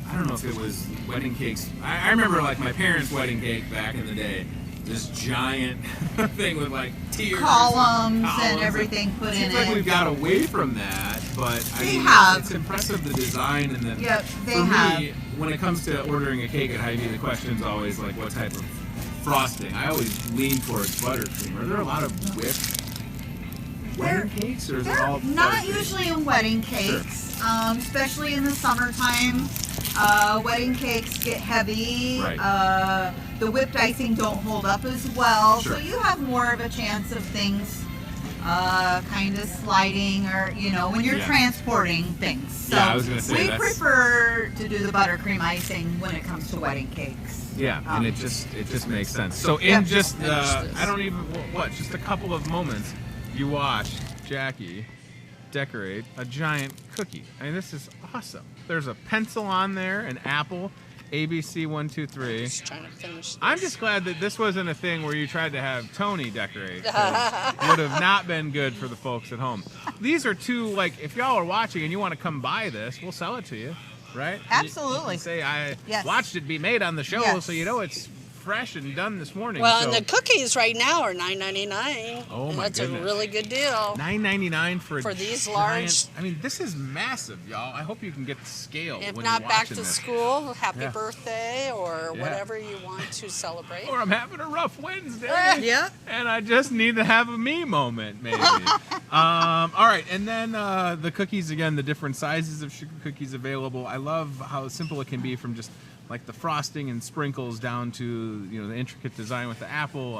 I don't know if it was wedding cakes. I remember like my parents' wedding cake back in the day. This giant thing with like tiers, columns and everything put in it. Seems like we've got away from that, but it's impressive the design and the. Yep, for me, when it comes to ordering a cake at Hy-Vee, the question's always like, what type of frosting? I always lean towards buttercream. Are there a lot of whipped wedding cakes, or is it all not usually in wedding cakes, especially in the summertime. Wedding cakes get heavy. Right. The whipped icing don't hold up as well, Sure. so you have more of a chance of things kind of sliding, or when you're transporting things. So I was gonna say we prefer to do the buttercream icing when it comes to wedding cakes. Yeah, and it just makes sense. So in just just a couple of moments, you watch Jackie decorate a giant cookie. I mean, this is awesome. There's a pencil on there, an apple, ABC 1, 2, 3. Just trying to finish this. I'm just glad that this wasn't a thing where you tried to have Tony decorate. It would have not been good for the folks at home. These are two, like, if y'all are watching and you want to come buy this, we'll sell it to you, right? Absolutely. You can say I Yes. watched it be made on the show, Yes. so you know it's fresh and done this morning. Well, so and the cookies right now are $9.99. Oh, and my that's goodness. a really good deal. $9.99 for these giant, large. I mean, this is massive, y'all. I hope you can get the scale. If when not you're back watching to this. school, happy Yeah. birthday or Yeah. whatever you want to celebrate. Or I'm having a rough Wednesday. Yeah. And I just need to have a me moment, maybe. All right, and then the cookies again, the different sizes of sugar cookies available. I love how simple it can be, from just like the frosting and sprinkles down to the intricate design with the apple.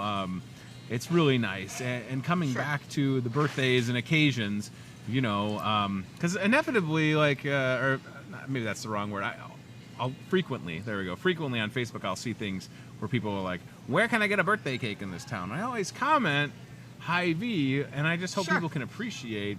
It's really nice. And coming back to the birthdays and occasions, because inevitably, like, or maybe that's the wrong word. I'll frequently on Facebook, I'll see things where people are like, where can I get a birthday cake in this town? I always comment Hy-Vee, and I just hope people can appreciate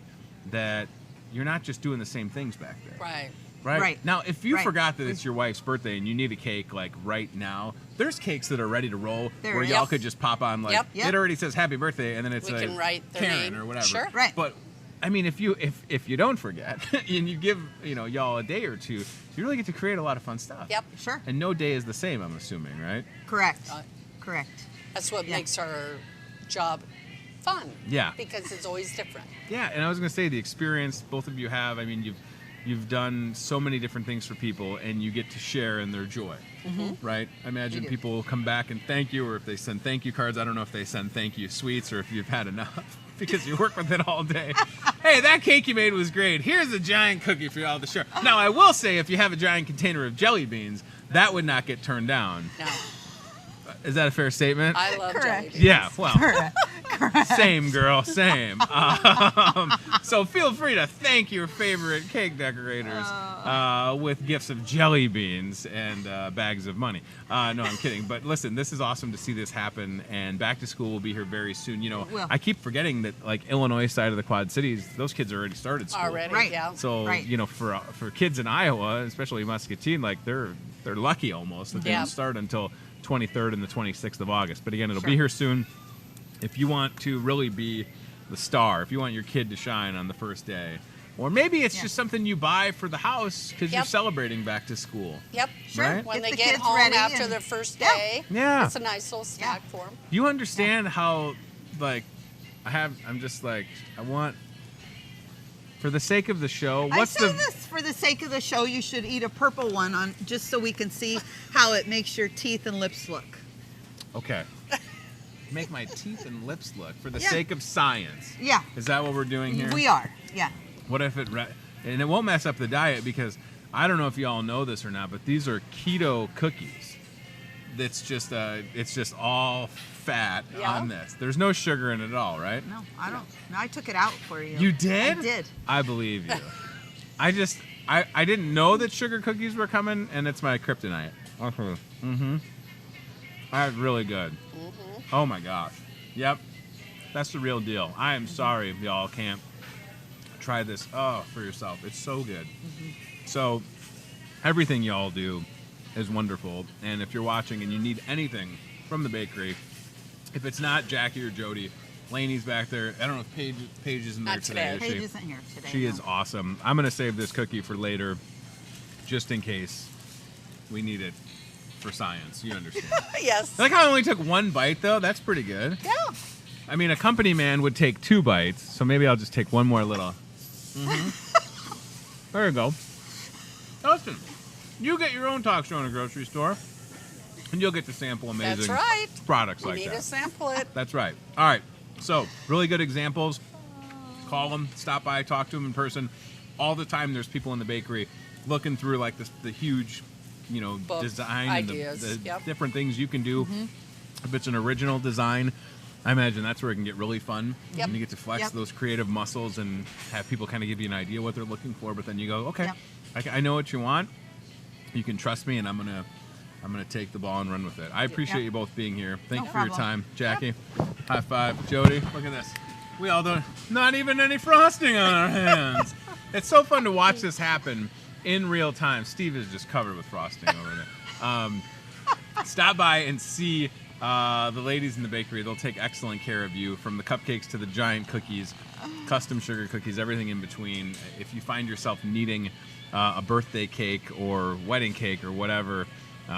that you're not just doing the same things back there. Right. Right. Now, if you forgot that it's your wife's birthday and you need a cake like right now, there's cakes that are ready to roll where y'all could just pop on like it already says happy birthday, and then it's We like can write their Karen name. or whatever. Sure. Right. But I mean, if you don't forget and you give y'all a day or two, you really get to create a lot of fun stuff. Yep. Sure. And no day is the same, I'm assuming, right? Correct. Correct. That's what makes our job fun. Yeah. Because it's always different. Yeah, and I was going to say the experience both of you have. I mean, you've done so many different things for people, and you get to share in their joy, right? I imagine people will come back and thank you, or if they send thank you cards. I don't know if they send thank you sweets or if you've had enough because you work with it all day. Hey, that cake you made was great. Here's a giant cookie for y'all to share. Now, I will say, if you have a giant container of jelly beans, that would not get turned down. No. Is that a fair statement? I love jelly beans. Yeah, well, same girl, same. So feel free to thank your favorite cake decorators with gifts of jelly beans and bags of money. No, I'm kidding. But listen, this is awesome to see this happen, and back to school will be here very soon. You know, I keep forgetting that, like, Illinois side of the Quad Cities, those kids already started school. Already, yeah. So, you know, for kids in Iowa, especially Muscatine, like, they're lucky almost that they don't start until 23rd and the 26th of August. But again, it'll be here soon. If you want to really be the star, if you want your kid to shine on the first day, or maybe it's just something you buy for the house because you're celebrating back to school. Yep, sure. Right? When they get home after their first day, it's a nice little snack for them. You understand how, like, I want, for the sake of the show, for the sake of the show, you should eat a purple one on just so we can see how it makes your teeth and lips look. Okay. Make my teeth and lips look for the sake of science. Yeah. Is that what we're doing here? We are. Yeah. What if and it won't mess up the diet, because I don't know if y'all know this or not, but these are keto cookies. It's just all fat on this. There's no sugar in it at all, right? No, I don't. No, I took it out for you. You did? I did. I believe you. I didn't know that sugar cookies were coming, and it's my kryptonite. That's really good. Oh my gosh. Yep. That's the real deal. I am sorry if y'all can't try this for yourself. It's so good. So everything y'all do is wonderful. And if you're watching and you need anything from the bakery, if it's not Jackie or Jody, Lainey's back there. I don't know if Paige is in there today. Paige isn't here today. She is awesome. I'm going to save this cookie for later just in case we need it for science. You understand? Yes. I like how I only took one bite, though. That's pretty good. Yeah. I mean, a company man would take 2 bites, so maybe I'll just take one more little. There you go. Listen, you get your own talk show in a grocery store, and you'll get to sample amazing products like that. You need to sample it. That's right. All right. So, really good examples. Call them, stop by, talk to them in person. All the time there's people in the bakery looking through, like, the huge, you know, book design ideas. and the different things you can do. If it's an original design, I imagine that's where it can get really fun. And you get to flex those creative muscles and have people kind of give you an idea what they're looking for, but then you go, okay, I know what you want. You can trust me, and I'm gonna take the ball and run with it. I appreciate you both being here. Thank you for your time. Jackie, high five. Jody, look at this. We all don't, not even any frosting on our hands. It's so fun to watch this happen in real time. Steve is just covered with frosting over there. Stop by and see the ladies in the bakery. They'll take excellent care of you, from the cupcakes to the giant cookies, custom sugar cookies, everything in between. If you find yourself needing a birthday cake or wedding cake or whatever,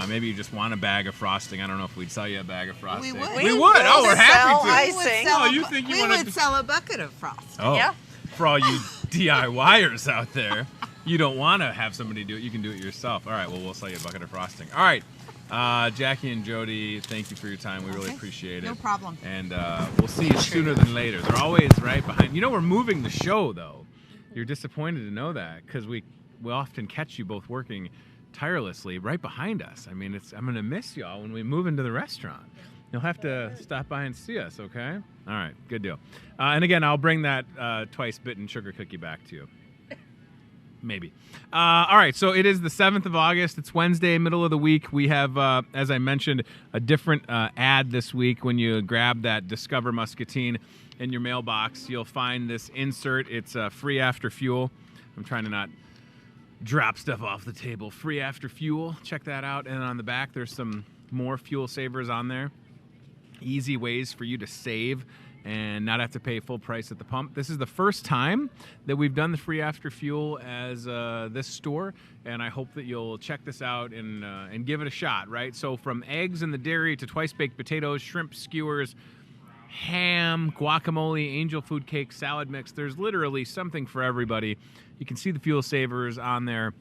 maybe you just want a bag of frosting. I don't know if we'd sell you a bag of frosting. We would. We would. Oh, we're happy to. Icing. We would sell a bucket of frosting. Oh, yeah. For all you DIYers out there, you don't want to have somebody do it. You can do it yourself. All right. Well, we'll sell you a bucket of frosting. All right. Jackie and Jody, thank you for your time. We really appreciate it. No problem. And we'll see you sooner than later. They're always right behind. You know, we're moving the show, though. You're disappointed to know that, because we often catch you both working tirelessly right behind us. I mean, I'm going to miss y'all when we move into the restaurant. You'll have to stop by and see us, okay? All right, good deal. And again, I'll bring that twice bitten sugar cookie back to you. Maybe. All right, so it is the 7th of August. It's Wednesday, middle of the week. We have, as I mentioned, a different ad this week. When you grab that Discover Muscatine in your mailbox, you'll find this insert. It's free after fuel. I'm trying to not drop stuff off the table. Free after fuel. Check that out. And on the back, there's some more fuel savers on there. Easy ways for you to save and not have to pay full price at the pump. This is the first time that we've done the free after fuel as this store, and I hope that you'll check this out and give it a shot, right? So from eggs and the dairy to twice baked potatoes, shrimp skewers, ham, guacamole, angel food cake, salad mix. There's literally something for everybody. You can see the fuel savers on there,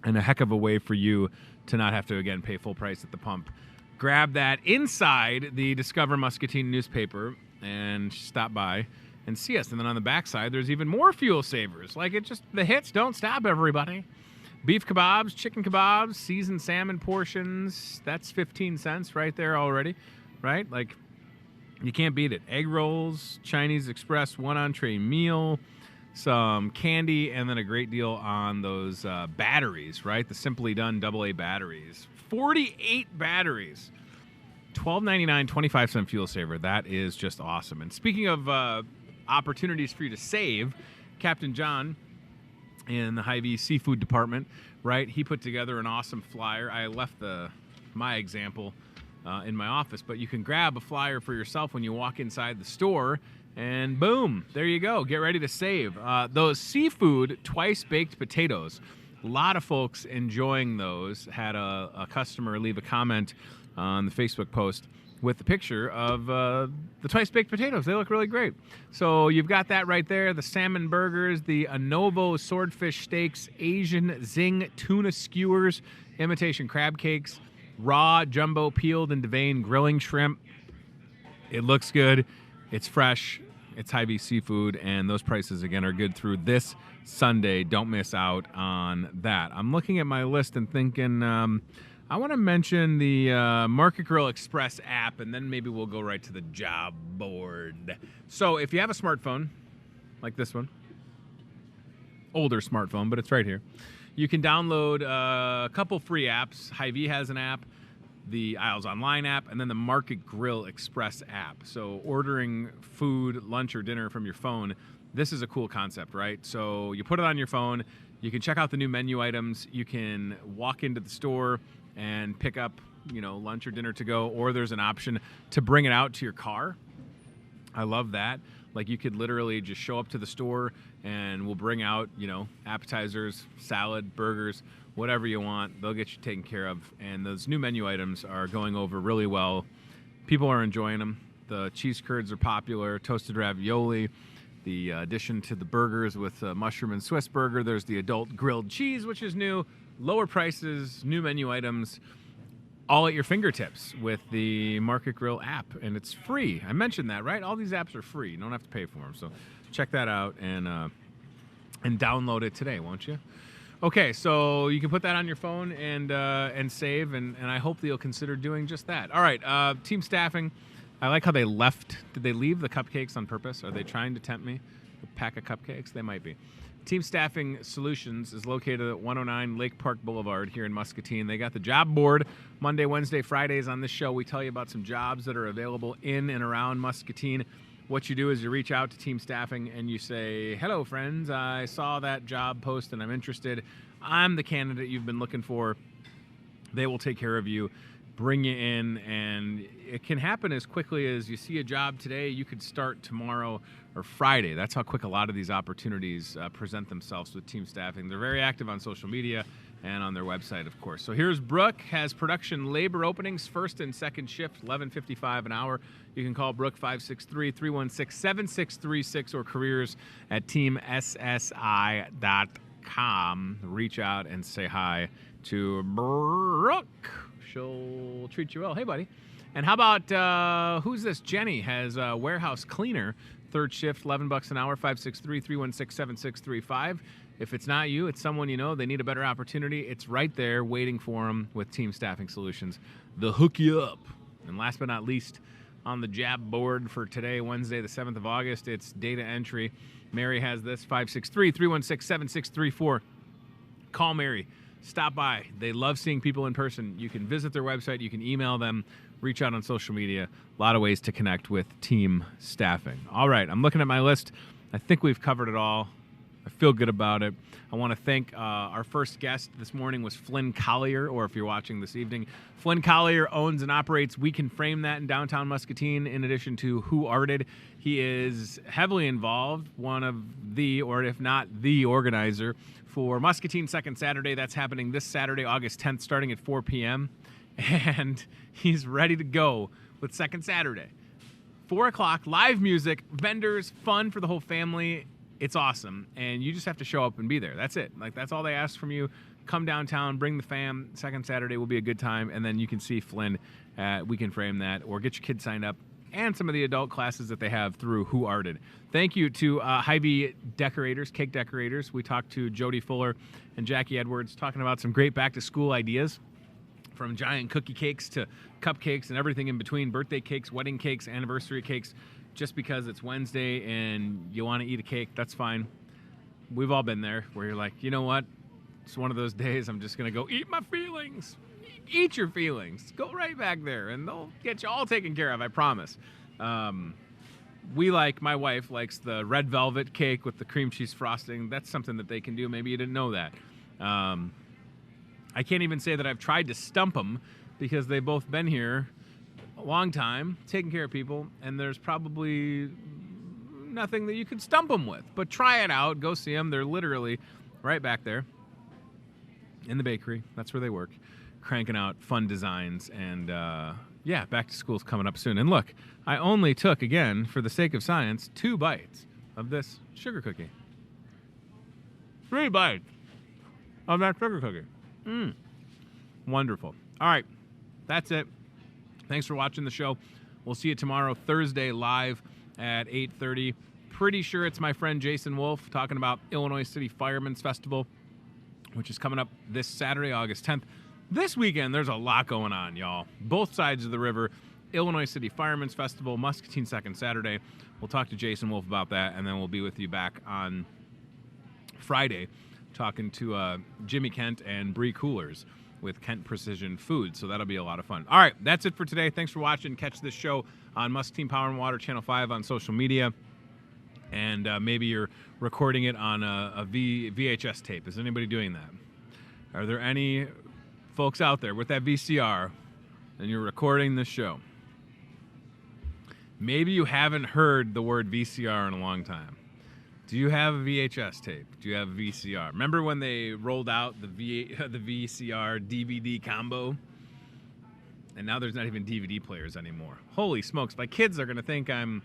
and a heck of a way for you to not have to, again, pay full price at the pump. Grab that inside the Discover Muscatine newspaper and stop by and see us. And then on the backside, there's even more fuel savers. Like, the hits don't stop, everybody. Beef kebabs, chicken kebabs, seasoned salmon portions. That's 15 cents right there already, right? Like, you can't beat it. Egg rolls, Chinese Express, one entree meal, some candy, and then a great deal on those batteries, right? The Simply Done AA batteries. 48 batteries. $12.99, 25-cent fuel saver. That is just awesome. And speaking of opportunities for you to save, Captain John in the Hy-Vee seafood department, right? He put together an awesome flyer. I left my example in my office, but you can grab a flyer for yourself when you walk inside the store, and boom, there you go. Get ready to save. Those seafood twice-baked potatoes. A lot of folks enjoying those. Had a customer leave a comment on the Facebook post with the picture of the twice-baked potatoes. They look really great. So you've got that right there. The salmon burgers, the Anovo swordfish steaks, Asian zing tuna skewers, imitation crab cakes, raw jumbo peeled and deveined grilling shrimp. It looks good. It's fresh. It's Hy-Vee seafood, and those prices, again, are good through this Sunday. Don't miss out on that. I'm looking at my list and thinking I want to mention the Market Grill Express app, and then maybe we'll go right to the job board. So if you have a smartphone, like this one, older smartphone, but it's right here, you can download a couple free apps. Hy-Vee has an app, the Isles Online app, and then the Market Grill Express app. So ordering food, lunch, or dinner from your phone, this is a cool concept, right? So you put it on your phone, you can check out the new menu items, you can walk into the store and pick up, lunch or dinner to go, or there's an option to bring it out to your car. I love that. Like, you could literally just show up to the store and we'll bring out, appetizers, salad, burgers, whatever you want. They'll get you taken care of. And those new menu items are going over really well. People are enjoying them. The cheese curds are popular, toasted ravioli, the addition to the burgers with mushroom and Swiss burger. There's the adult grilled cheese, which is new. Lower prices, new menu items, all at your fingertips with the Market Grill app, and it's free. I mentioned that, right? All these apps are free. You don't have to pay for them. So check that out and download it today, won't you? Okay, so you can put that on your phone and save, and I hope that you'll consider doing just that. All right, team staffing. I like how they left. Did they leave the cupcakes on purpose? Are they trying to tempt me? A pack of cupcakes? They might be. Team Staffing Solutions is located at 109 Lake Park Boulevard here in Muscatine. They got the job board Monday, Wednesday, Fridays. On this show, we tell you about some jobs that are available in and around Muscatine. What you do is you reach out to Team Staffing and you say, hello, friends. I saw that job post and I'm interested. I'm the candidate you've been looking for. They will take care of you, bring you in, and it can happen as quickly as you see a job today. You could start tomorrow or Friday. That's how quick a lot of these opportunities present themselves with Team Staffing. They're very active on social media and on their website, of course. So here's Brooke, has production labor openings, first and second shift, $11.55 an hour. You can call Brooke 563-316-7636 or careers at teamssi.com. Reach out and say hi to Brooke. She'll treat you well. Hey, buddy. And how about, who's this? Jenny has a warehouse cleaner, third shift, $11 an hour, 563-316-7635. If it's not you, it's someone you know, they need a better opportunity, it's right there waiting for them with Team Staffing Solutions. They'll hook you up. And last but not least, on the job board for today, Wednesday, the 7th of August, it's data entry. Mary has this, 563-316-7634. Call Mary. Stop by. They love seeing people in person. You can visit their website. You can email them. Reach out on social media. A lot of ways to connect with Team Staffing. All right. I'm looking at my list. I think we've covered it all. I feel good about it. I want to thank our first guest this morning was Flynn Collier, or if you're watching this evening, Flynn Collier owns and operates We Can Frame That in downtown Muscatine, in addition to Who Arted. He is heavily involved, one of the, or if not the organizer for Muscatine Second Saturday. That's happening this Saturday, August 10th, starting at 4 p.m. And he's ready to go with Second Saturday. 4 o'clock, live music, vendors, fun for the whole family. It's awesome. And you just have to show up and be there. That's it. Like, that's all they ask from you. Come downtown, bring the fam. Second Saturday will be a good time. And then you can see Flynn at We Can Frame That, or get your kids signed up, and some of the adult classes that they have through Who Arted. Thank you to Hy-Vee decorators, cake decorators. We talked to Jody Fuller and Jackie Edwards talking about some great back-to-school ideas, from giant cookie cakes to cupcakes and everything in between, birthday cakes, wedding cakes, anniversary cakes. Just because it's Wednesday and you want to eat a cake, that's fine. We've all been there where you're like, you know what? It's one of those days I'm just going to go eat my feelings. Eat your feelings. Go right back there, and they'll get you all taken care of, I promise. My wife likes the red velvet cake with the cream cheese frosting. That's something that they can do. Maybe you didn't know that. I can't even say that I've tried to stump them, because they've both been here a long time, taking care of people, and there's probably nothing that you could stump them with. But try it out. Go see them. They're literally right back there in the bakery. That's where they work, cranking out fun designs. And back to school's coming up soon. And look, I only took, again, for the sake of science, 2 bites of this sugar cookie. 3 bites of that sugar cookie. Wonderful. All right, that's it. Thanks for watching the show. We'll see you tomorrow, Thursday, live at 8:30. Pretty sure it's my friend Jason Wolf talking about Illinois City Firemen's Festival, which is coming up this Saturday, August 10th. This weekend, there's a lot going on, y'all. Both sides of the river. Illinois City Firemen's Festival, Muscatine second Saturday. We'll talk to Jason Wolf about that, and then we'll be with you back on Friday talking to Jimmy Kent and Bree Coolers with Kent Precision Foods. So that'll be a lot of fun. All right, that's it for today. Thanks for watching. Catch this show on Muscatine Power and Water Channel 5 on social media. And maybe you're recording it on a VHS tape. Is anybody doing that? Are there any folks out there with that VCR and you're recording this show? Maybe you haven't heard the word VCR in a long time. Do you have a VHS tape? Do you have a VCR? Remember when they rolled out the VCR DVD combo? And now there's not even DVD players anymore. Holy smokes, my kids are going to think I'm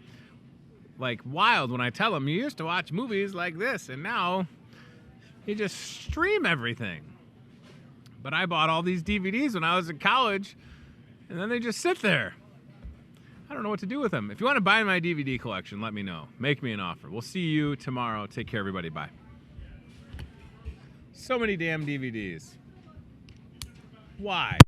like wild when I tell them, you used to watch movies like this, and now you just stream everything. But I bought all these DVDs when I was in college, and then they just sit there. I don't know what to do with them. If you want to buy my DVD collection, let me know. Make me an offer. We'll see you tomorrow. Take care, everybody. Bye. So many damn DVDs. Why?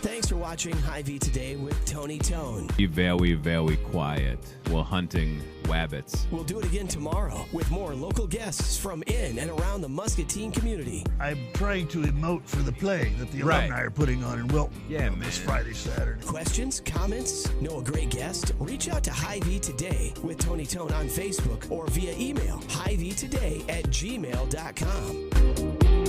Thanks for watching Hy-Vee Today with Tony Tone. Be very, very quiet while hunting wabbits. We'll do it again tomorrow with more local guests from in and around the Muscatine community. I'm trying to emote for the play that the alumni are putting on in Wilton this Friday, Saturday. Questions, comments, know a great guest? Reach out to Hy-Vee Today with Tony Tone on Facebook or via email, hyveetoday@gmail.com.